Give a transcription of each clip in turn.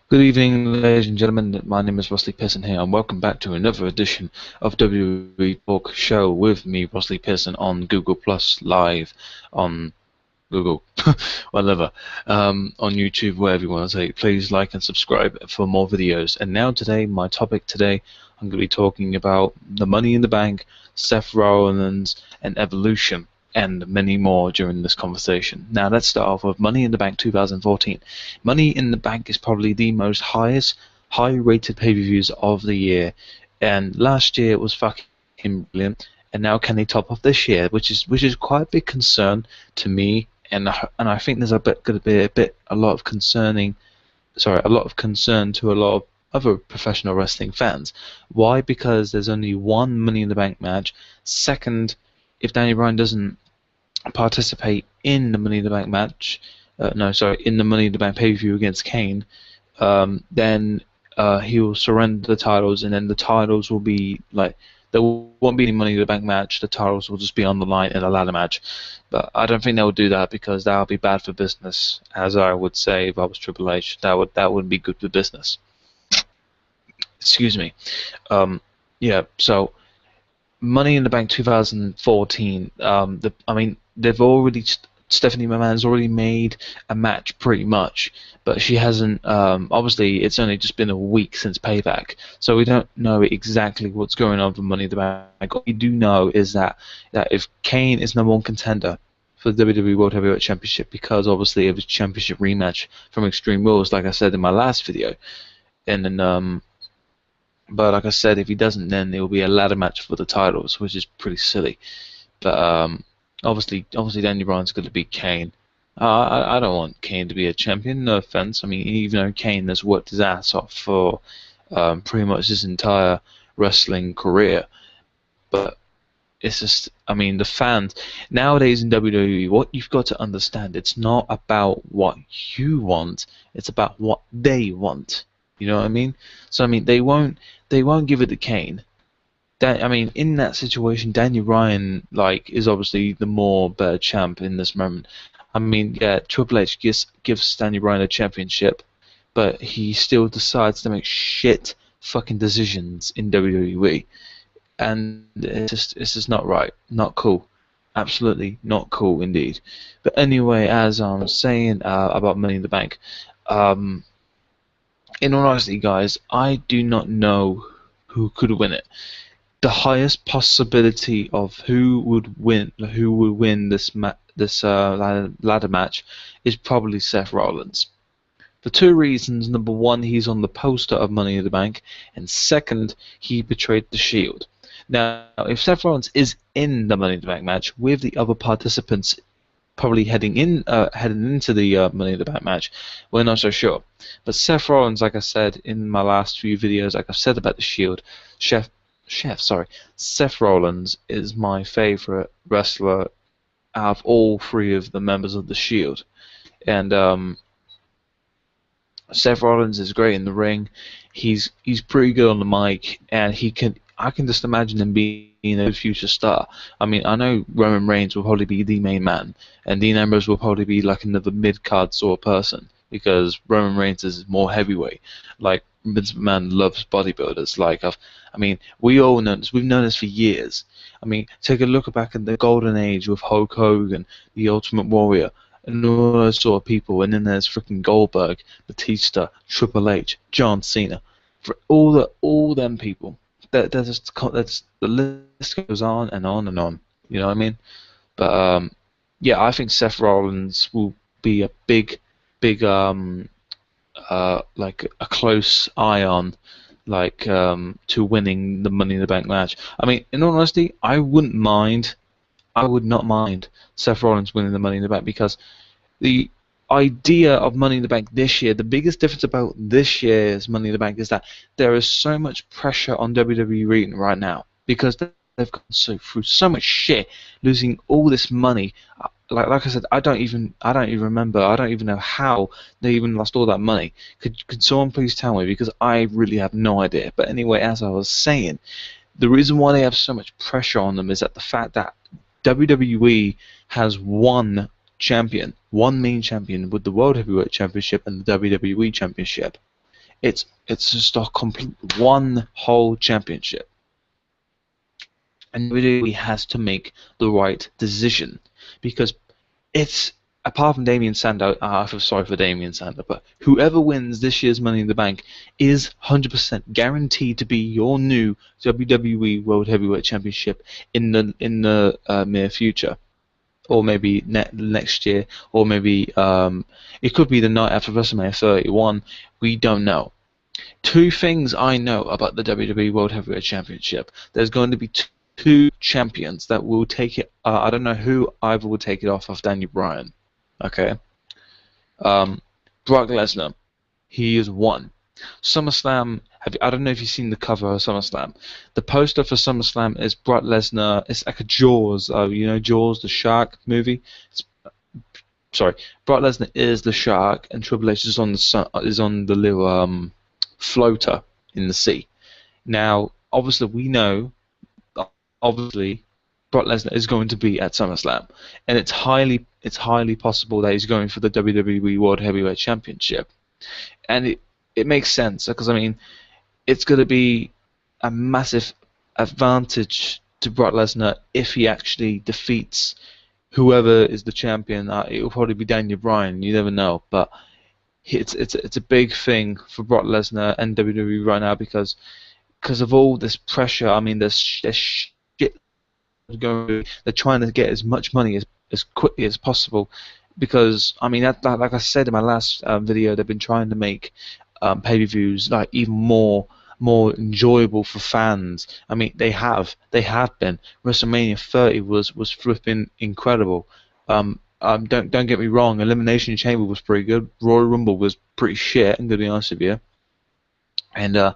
Good evening, ladies and gentlemen. My name is Wesley Pearson here, and welcome back to another edition of WWE Talk Show with me, Wesley Pearson, on Google Plus Live, on Google, whatever, on YouTube, wherever you want to say. Please like and subscribe for more videos. And now today, my topic today, I'm going to be talking about the Money in the Bank, Seth Rollins, and Evolution, and many more during this conversation. Now let's start off with Money in the Bank 2014. Money in the Bank is probably the most high-rated pay-per-views of the year, and last year it was fucking brilliant. And now can they top off this year, which is quite a big concern to me, and I think there's going to be a lot of a lot of concern to a lot of other professional wrestling fans. Why? Because there's only one Money in the Bank match. Second, if Danny Bryan doesn't participate in the Money in the Bank match, in the Money in the Bank pay-per-view against Kane, then he will surrender the titles, and then the titles will be like, there won't be any Money in the Bank match. The titles will just be on the line in a ladder match. But I don't think they will do that, because that would be bad for business. As I would say, if I was Triple H, that wouldn't be good for business. Excuse me. Yeah. So Money in the Bank 2014. They've already Stephanie McMahon's already made a match pretty much, but she hasn't. Obviously, it's only just been a week since Payback, so we don't know exactly what's going on for Money in the Bank. What we do know is that if Kane is number one contender for the WWE World Heavyweight Championship, because obviously of his championship rematch from Extreme Rules, like I said in my last video, and then but like I said, if he doesn't, then it will be a ladder match for the titles, which is pretty silly. But obviously Danny Bryan's going to beat Kane. I don't want Kane to be a champion, no offense. I mean, even though Kane has worked his ass off for pretty much his entire wrestling career. But it's just, I mean, the fans, nowadays in WWE, what you've got to understand, it's not about what you want, it's about what they want. You know what I mean? So, I mean, they won't give it to Kane. In that situation, Daniel Bryan is obviously the more better champ in this moment. I mean, yeah, Triple H gives Daniel Bryan a championship, but he still decides to make shit fucking decisions in WWE, and it's just not right, not cool, absolutely not cool indeed. But anyway, as I'm saying about Money in the Bank, in all honesty, guys, I do not know who could win it. The highest possibility of who would win this ladder match is probably Seth Rollins, for two reasons. Number one, he's on the poster of Money in the Bank, and second, he betrayed the Shield. Now, if Seth Rollins is in the Money in the Bank match with the other participants probably heading into the Money in the Bank match, we're not so sure. But Seth Rollins, like I said in my last few videos, like I've said about the Shield, Seth Rollins is my favorite wrestler out of all three of the members of the Shield, and Seth Rollins is great in the ring. He's pretty good on the mic, and I can just imagine him being a future star. I mean, I know Roman Reigns will probably be the main man, and Dean Ambrose will probably be like another mid-card sort of person, because Roman Reigns is more heavyweight. Like, Vince McMahon loves bodybuilders. We all know this. We've known this for years. I mean, take a look back at the golden age with Hulk Hogan, the Ultimate Warrior, and all those sort of people. And then there's freaking Goldberg, Batista, Triple H, John Cena. For all them people, that's the list goes on and on and on. You know what I mean? But yeah, I think Seth Rollins will be a big like a close eye on, to winning the Money in the Bank match. I mean, in all honesty, I would not mind Seth Rollins winning the Money in the Bank, because the idea of Money in the Bank this year, the biggest difference about this year's Money in the Bank is that there is so much pressure on WWE right now, because they've gone through so much shit, losing all this money. Like I said, I don't even remember. I don't even know how they even lost all that money. Could someone please tell me? Because I really have no idea. But anyway, as I was saying, the reason why they have so much pressure on them is that the fact that WWE has won champion, one main champion with the World Heavyweight Championship and the WWE Championship. It's just a complete one whole championship. And WWE has to make the right decision, because it's, apart from Damien Sandow, I feel sorry for Damien Sandow, but whoever wins this year's Money in the Bank is 100% guaranteed to be your new WWE World Heavyweight Championship in the near future, or maybe next year, or maybe it could be the night after WrestleMania 31. We don't know. Two things I know about the WWE World Heavyweight Championship: there's going to be two champions that will take it. I don't know who either will take it off of Daniel Bryan. Okay. Brock Lesnar, he is one. SummerSlam. I don't know if you've seen the cover of SummerSlam. The poster for SummerSlam is Brock Lesnar. It's like a Jaws. You know Jaws, the shark movie. Sorry, Brock Lesnar is the shark, and Triple H is on the little floater in the sea. Now, obviously, we know. Obviously, Brock Lesnar is going to be at SummerSlam, and it's highly possible that he's going for the WWE World Heavyweight Championship, and it makes sense, because I mean, it's going to be a massive advantage to Brock Lesnar if he actually defeats whoever is the champion. It will probably be Daniel Bryan. You never know, but it's a big thing for Brock Lesnar and WWE right now, because of all this pressure. I mean, there's shit going. They're trying to get as much money as quickly as possible, because I mean, like I said in my last video, they've been trying to make pay-per-views like even more enjoyable for fans. I mean, they have been. WrestleMania 30 was flipping incredible. Don't get me wrong, Elimination Chamber was pretty good. Royal Rumble was pretty shit, I'm gonna be honest with you. And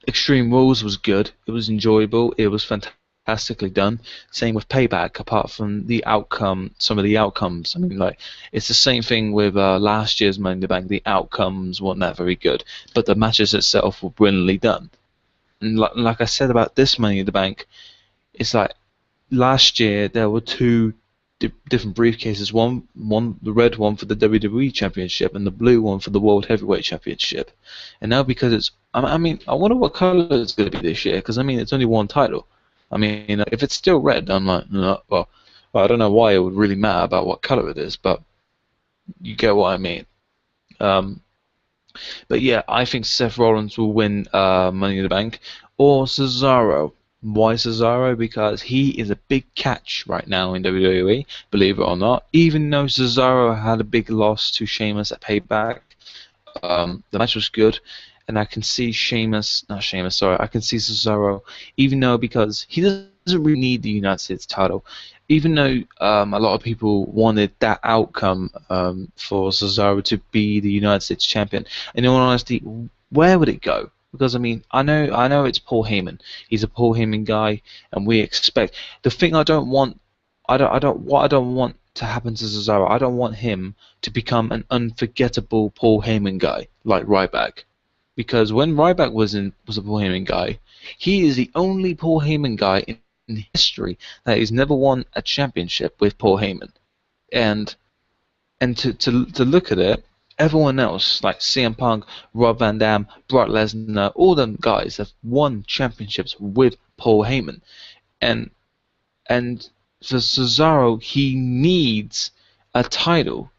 Extreme Rules was good. It was enjoyable. It was fantastically done. Same with Payback, apart from the outcome, some of the outcomes. I mean, like, it's the same thing with last year's Money in the Bank. The outcomes weren't that very good, but the matches itself were brilliantly done. And like I said about this Money in the Bank, it's like last year there were two different briefcases. One the red one for the WWE Championship, and the blue one for the World Heavyweight Championship. And now, because it's, I mean, I wonder what color it's going to be this year, because I mean, it's only one title. I mean, if it's still red, I'm like, no, well, I don't know why it would really matter about what color it is, but you get what I mean. But yeah, I think Seth Rollins will win Money in the Bank, or Cesaro. Why Cesaro? Because he is a big catch right now in WWE, believe it or not. Even though Cesaro had a big loss to Sheamus at Payback, the match was good, and I can see I can see Cesaro, even though, because he doesn't really need the United States title, even though a lot of people wanted that outcome for Cesaro to be the United States champion. In all honesty, where would it go? Because I mean, I know it's Paul Heyman. He's a Paul Heyman guy, and we expect. The thing what I don't want to happen to Cesaro, I don't want him to become an unforgettable Paul Heyman guy like Ryback. Because when Ryback was a Paul Heyman guy, he is the only Paul Heyman guy in history that has never won a championship with Paul Heyman. And to look at it, everyone else, like CM Punk, Rob Van Dam, Brock Lesnar, all them guys have won championships with Paul Heyman. And for Cesaro, he needs a title.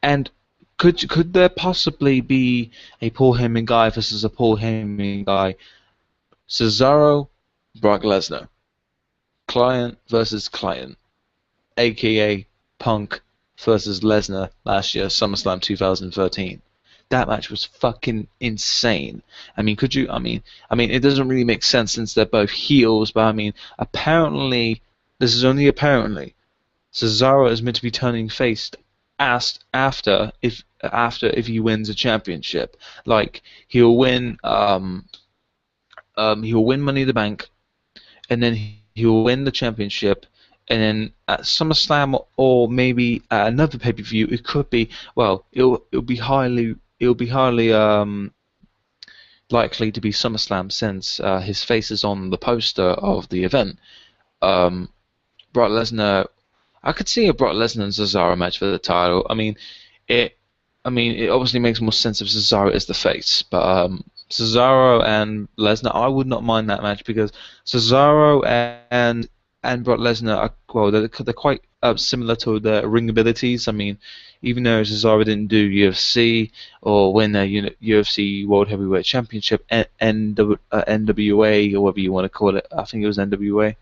And could there possibly be a Paul Heyman guy versus a Paul Heyman guy? Cesaro, Brock Lesnar. Client versus client. AKA Punk versus Lesnar last year, SummerSlam 2013. That match was fucking insane. I mean, I mean, it doesn't really make sense since they're both heels, but I mean, apparently, this is only apparently, Cesaro is meant to be turning face after he wins a championship. Like, he'll win Money in the Bank, and then he'll win the championship, and then at SummerSlam or maybe at another pay-per-view, it could be, well, it'll be highly likely to be SummerSlam, since his face is on the poster of the event. Brock Lesnar, I could see a Brock Lesnar and Cesaro match for the title. It. It obviously makes more sense if Cesaro is the face, but Cesaro and Lesnar, I would not mind that match because Cesaro and Brock Lesnar are well, they're quite similar to their ring abilities. Even though Cesaro didn't do UFC or win a UFC World Heavyweight Championship, NWA or whatever you want to call it, I think it was NWA.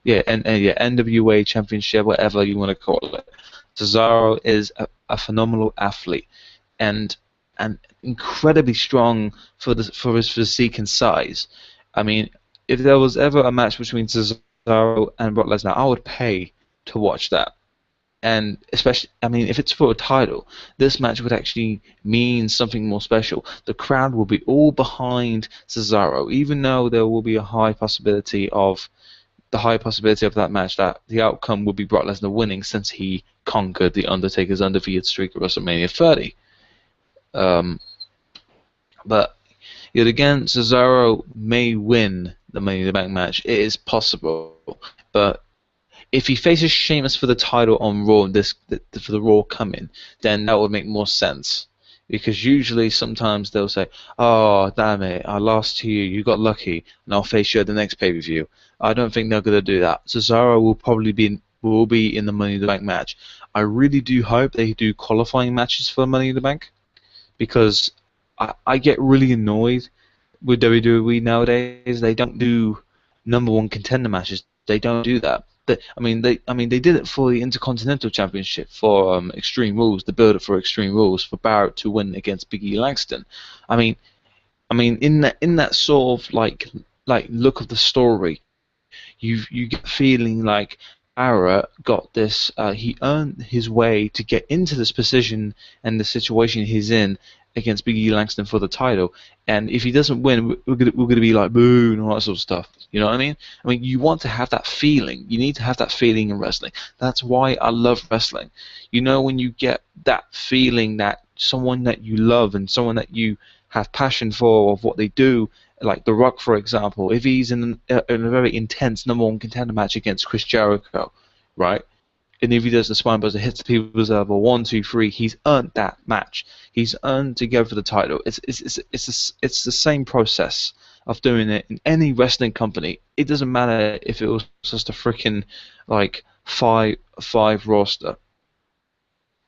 Yeah, yeah, NWA Championship, whatever you want to call it. Cesaro is a phenomenal athlete and incredibly strong for his physique and size. I mean, if there was ever a match between Cesaro and Brock Lesnar, I would pay to watch that. And especially, if it's for a title, this match would actually mean something more special. The crowd will be all behind Cesaro, even though there will be a high possibility of that match that the outcome would be Brock Lesnar winning since he conquered The Undertaker's undefeated streak at WrestleMania 30. But yet again, Cesaro may win the Money in the Bank match. It is possible, but if he faces Sheamus for the title on Raw, for the Raw coming, then that would make more sense. Because usually, sometimes they'll say, "Oh, damn it, I lost to you. You got lucky, and I'll face you at the next pay-per-view." I don't think they're gonna do that. Cesaro will probably be in the Money in the Bank match. I really do hope they do qualifying matches for Money in the Bank, because I get really annoyed with WWE nowadays. They don't do number one contender matches. They don't do that. They did it for the Intercontinental Championship for Extreme Rules, the build-up for Extreme Rules for Barrett to win against Big E Langston. In that sort of like look of the story, you get the feeling like Barrett got this. He earned his way to get into this position and the situation he's in against Big E Langston for the title. And if he doesn't win, we're gonna be like boo and all that sort of stuff. You know what I mean? You want to have that feeling. You need to have that feeling in wrestling. That's why I love wrestling. When you get that feeling that someone that you love and someone that you have passion for of what they do, like The Rock, for example, if he's in a very intense number one contender match against Chris Jericho, right? And if he does the spinebuster, hits the people's elbow, 1, 2, 3, he's earned that match. He's earned to go for the title. It's the same process of doing it in any wrestling company. It doesn't matter if it was just a freaking like five roster.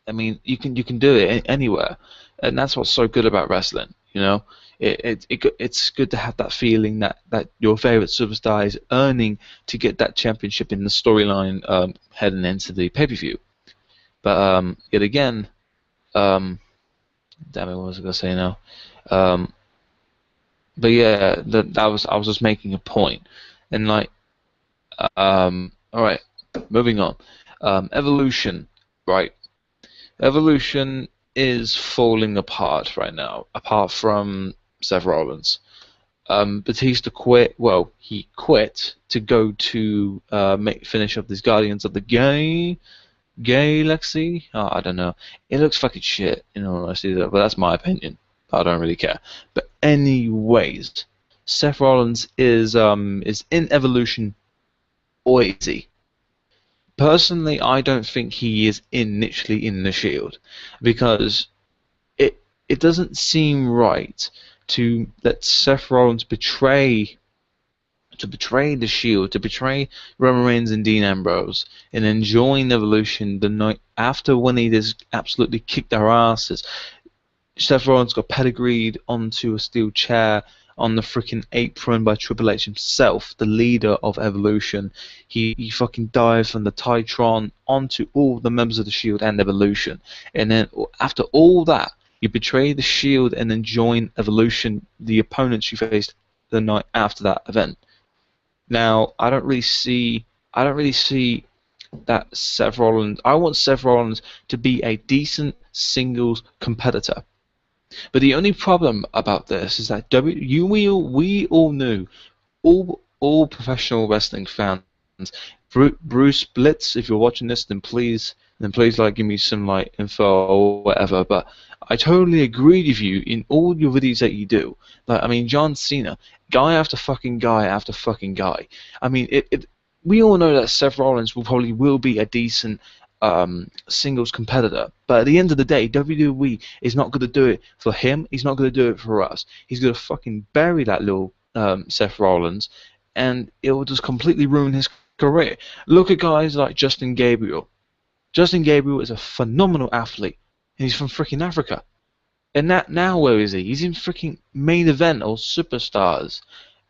You can do it anywhere, and that's what's so good about wrestling. It's good to have that feeling that your favorite superstar is earning to get that championship in the storyline heading into the pay-per-view. But yet again, damn it, what was I gonna say now? But yeah, I was just making a point, and all right, moving on. Evolution, right? Evolution is falling apart right now, apart from Seth Rollins. Batista quit. Well, he quit to go to finish up these Guardians of the Galaxy. Oh, I don't know. It looks fucking shit, honestly, but that's my opinion. I don't really care. But anyways, Seth Rollins is in Evolution, or is he? Personally, I don't think he is literally in the Shield, because it doesn't seem right to let Seth Rollins betray the Shield, to betray Roman Reigns and Dean Ambrose, and then join Evolution the night after when he just absolutely kicked their asses. Seth Rollins got pedigreed onto a steel chair on the freaking apron by Triple H himself, the leader of Evolution. He fucking dived from the Titron onto all the members of the Shield and Evolution. And then after all that, you betray the Shield and then join Evolution, the opponents you faced the night after that event. Now, I don't really see that Seth Rollins. I want Seth Rollins to be a decent singles competitor. But the only problem about this is that we all knew, all professional wrestling fans, Bruce Blitz, if you're watching this, then please give me some info or whatever. But I totally agree with you in all your videos that you do. John Cena, guy after fucking guy after fucking guy. We all know that Seth Rollins will be a decent singles competitor. But at the end of the day, WWE is not going to do it for him. He's not going to do it for us. He's going to fucking bury that little Seth Rollins, and it will just completely ruin his career. Look at guys like Justin Gabriel. Justin Gabriel is a phenomenal athlete, and he's from freaking Africa. And that now, where is he? He's in freaking main event or superstars.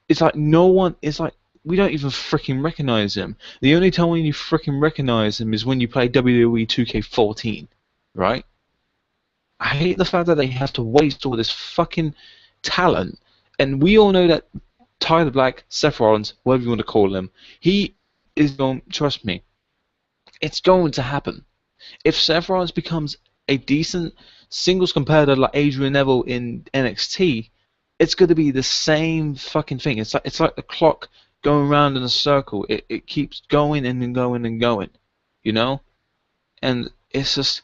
It's like no one. It's like we don't even freaking recognize him. The only time when you freaking recognize him is when you play WWE 2K14, right? I hate the fact that they have to waste all this fucking talent, and we all know that Tyler Black, Seth Rollins, whatever you want to call him, he is going. Trust me, it's going to happen. If Seth Rollins becomes a decent singles competitor like Adrian Neville in NXT, it's going to be the same fucking thing. It's like the clock going around in a circle. It keeps going and going and going, you know? And it's just,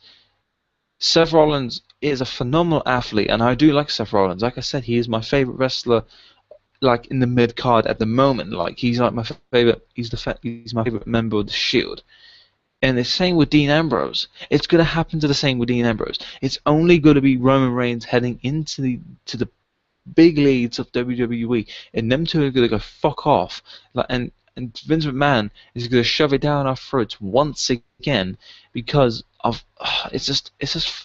Seth Rollins is a phenomenal athlete, and I do like Seth Rollins. Like I said, he is my favorite wrestler, like in the mid card at the moment. Like he's like my favorite. He's my favorite member of the Shield. And the same with Dean Ambrose. It's going to happen to the same with Dean Ambrose. It's only going to be Roman Reigns heading into the big leads of WWE, and them two are going to go fuck off. Like, and Vince McMahon is going to shove it down our throats once again because of it's just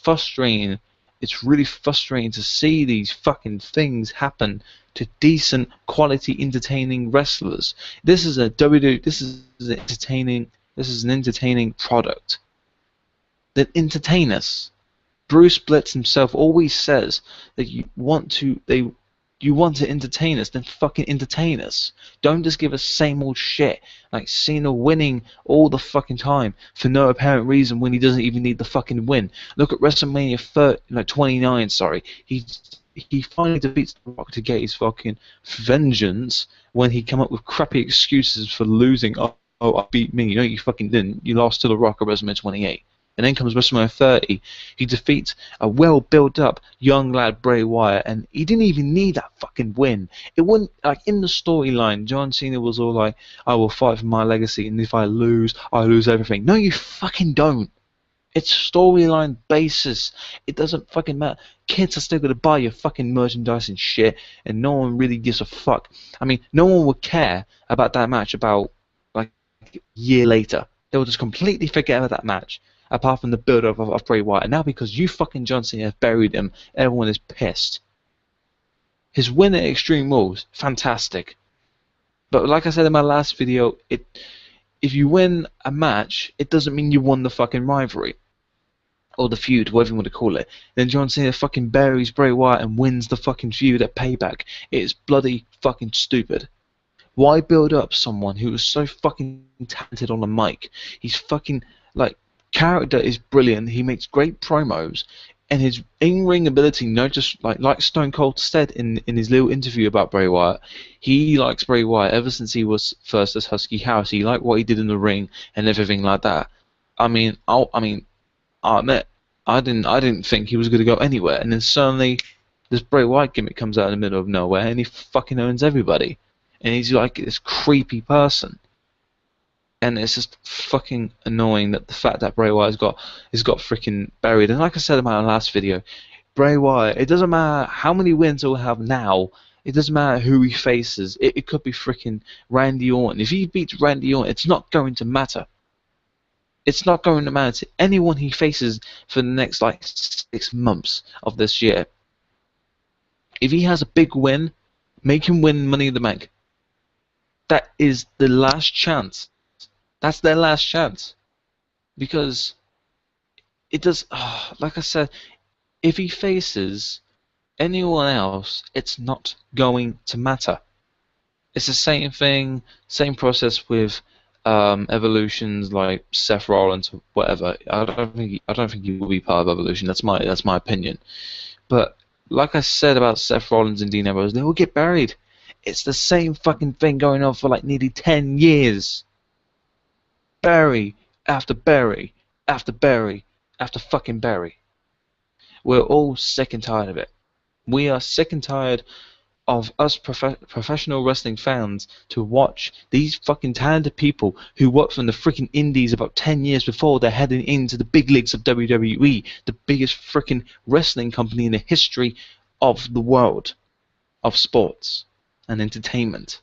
frustrating. It's really frustrating to see these fucking things happen to decent, quality, entertaining wrestlers. This is a WWE. This is entertaining. This is an entertaining product that entertain us. Bruce Blitz himself always says that you want to entertain us, then fucking entertain us. Don't just give us same old shit like Cena winning all the fucking time for no apparent reason when he doesn't even need the fucking win. Look at WrestleMania 29. Sorry, he finally defeats The Rock to get his fucking vengeance when he come up with crappy excuses for losing. Oh, I beat me. No, you fucking didn't. You lost to The Rock at WrestleMania 28. And then comes WrestleMania 30. He defeats a well-built-up young lad Bray Wyatt, and he didn't even need that fucking win. It wouldn't, like, in the storyline, John Cena was all like, I will fight for my legacy, and if I lose everything. No, you fucking don't. It's storyline basis. It doesn't fucking matter. Kids are still going to buy your fucking merchandise and shit, and no one really gives a fuck. I mean, no one would care about that match about a year later. They will just completely forget about that match, apart from the build-up of Bray Wyatt. And now because you fucking John Cena have buried him, everyone is pissed. His win at Extreme Rules, fantastic. But like I said in my last video, if you win a match, it doesn't mean you won the fucking rivalry. Or the feud, whatever you want to call it. Then John Cena fucking buries Bray Wyatt and wins the fucking feud at Payback. It's bloody fucking stupid. Why build up someone who is so fucking talented on the mic? He's fucking, like, character is brilliant. He makes great promos, and his in-ring ability, not just like Stone Cold said in his little interview about Bray Wyatt, he likes Bray Wyatt ever since he was first as Husky Harris. He liked what he did in the ring and everything like that. I mean, I admit, I didn't think he was going to go anywhere, and then suddenly this Bray Wyatt gimmick comes out in the middle of nowhere, and he fucking owns everybody. And he's like this creepy person, and it's just fucking annoying that the fact that Bray Wyatt has got freaking buried. And like I said in my last video, Bray Wyatt, it doesn't matter how many wins he'll have now. It doesn't matter who he faces. It could be freaking Randy Orton. If he beats Randy Orton, it's not going to matter. It's not going to matter to anyone he faces for the next 6 months of this year. If he has a big win, make him win Money in the Bank. That is the last chance. That's their last chance. Because it does, like I said, if he faces anyone else, it's not going to matter. It's the same thing, same process with Evolutions like Seth Rollins or whatever. I don't think he will be part of Evolution. That's my opinion. But like I said about Seth Rollins and Dean Ambrose, they will get buried. It's the same fucking thing going on for like nearly 10 years. Bury after bury after bury after fucking bury. We're all sick and tired of it. We are sick and tired of us professional wrestling fans to watch these fucking talented people who worked from the freaking indies about 10 years before they're heading into the big leagues of WWE, the biggest freaking wrestling company in the history of the world of sports and entertainment.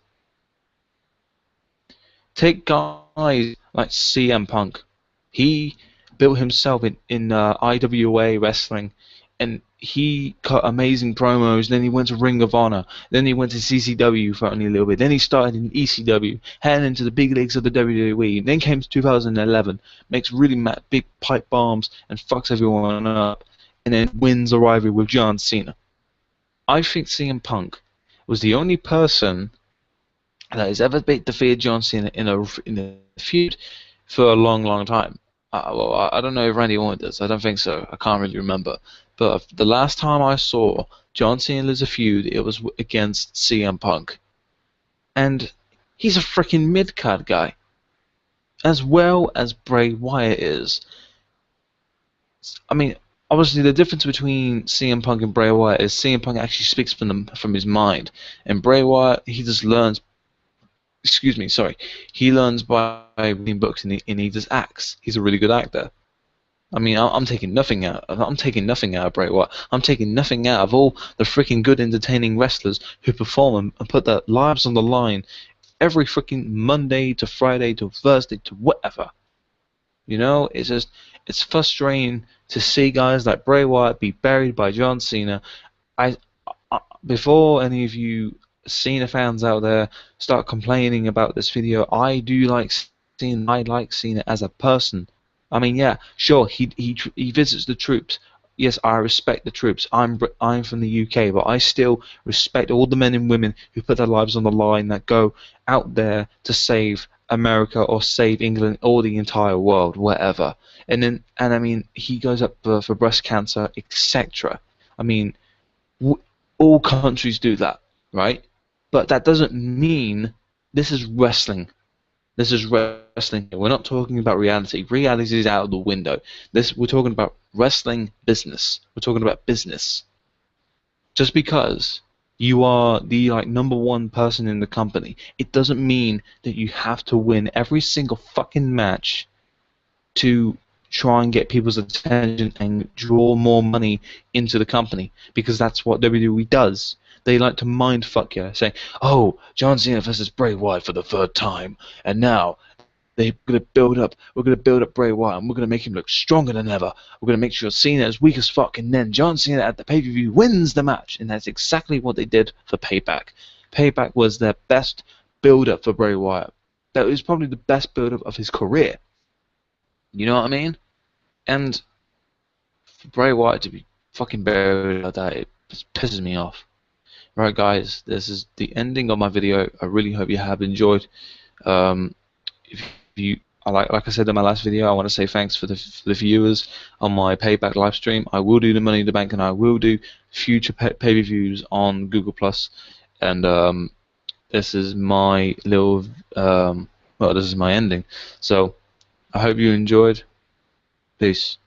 Take guys like CM Punk. He built himself in IWA wrestling, and he cut amazing promos. Then he went to Ring of Honor. Then he went to CCW for only a little bit. Then he started in ECW, heading into the big leagues of the WWE. Then came to 2011, makes really big pipe bombs and fucks everyone up, and then wins a rivalry with John Cena. I think CM Punk was the only person that has ever defeated John Cena in a feud for a long, long time. Well, I don't know if Randy Orton does. I don't think so. I can't really remember. But the last time I saw John Cena lose a feud, it was against CM Punk. And he's a freaking mid-card guy. As well as Bray Wyatt is. I mean, obviously the difference between CM Punk and Bray Wyatt is CM Punk actually speaks from his mind. And Bray Wyatt, he just learns. Excuse me, sorry. He learns by reading books and he just acts. He's a really good actor. I mean, I'm taking nothing out. I'm taking nothing out of Bray Wyatt. I'm taking nothing out of all the freaking good, entertaining wrestlers who perform and put their lives on the line every freaking Monday to Friday to Thursday to whatever. You know, it's frustrating to see guys like Bray Wyatt be buried by John Cena. Before any of you Cena fans out there start complaining about this video, I like Cena as a person. I mean, yeah, sure, he visits the troops. Yes, I respect the troops. I'm from the UK, but I still respect all the men and women who put their lives on the line, that go out there to save America or save England or the entire world, whatever. And I mean, he goes up for breast cancer, etc. I mean, all countries do that, right? But that doesn't mean this is wrestling. This is wrestling. We're not talking about reality. Reality is out of the window. We're talking about wrestling business. We're talking about business. Just because you are the number one person in the company, it doesn't mean that you have to win every single fucking match to try and get people's attention and draw more money into the company, because that's what WWE does. They like to mind fuck you, saying, "Oh, John Cena versus Bray Wyatt for the third time, and now we're gonna build up Bray Wyatt, and we're gonna make him look stronger than ever. We're gonna make sure Cena is weak as fuck, and then John Cena at the pay-per-view wins the match." And that's exactly what they did for Payback. Payback was their best build-up for Bray Wyatt. That was probably the best build-up of his career. You know what I mean? And for Bray Wyatt to be fucking buried like that, it just pisses me off. Right, guys, this is the ending of my video. I really hope you have enjoyed. If you, like I said in my last video, I want to say thanks for the viewers on my Payback live stream. I will do the Money in the Bank, and I will do future pay-per-views on Google Plus. And this is my little, well, this is my ending. So I hope you enjoyed. Peace.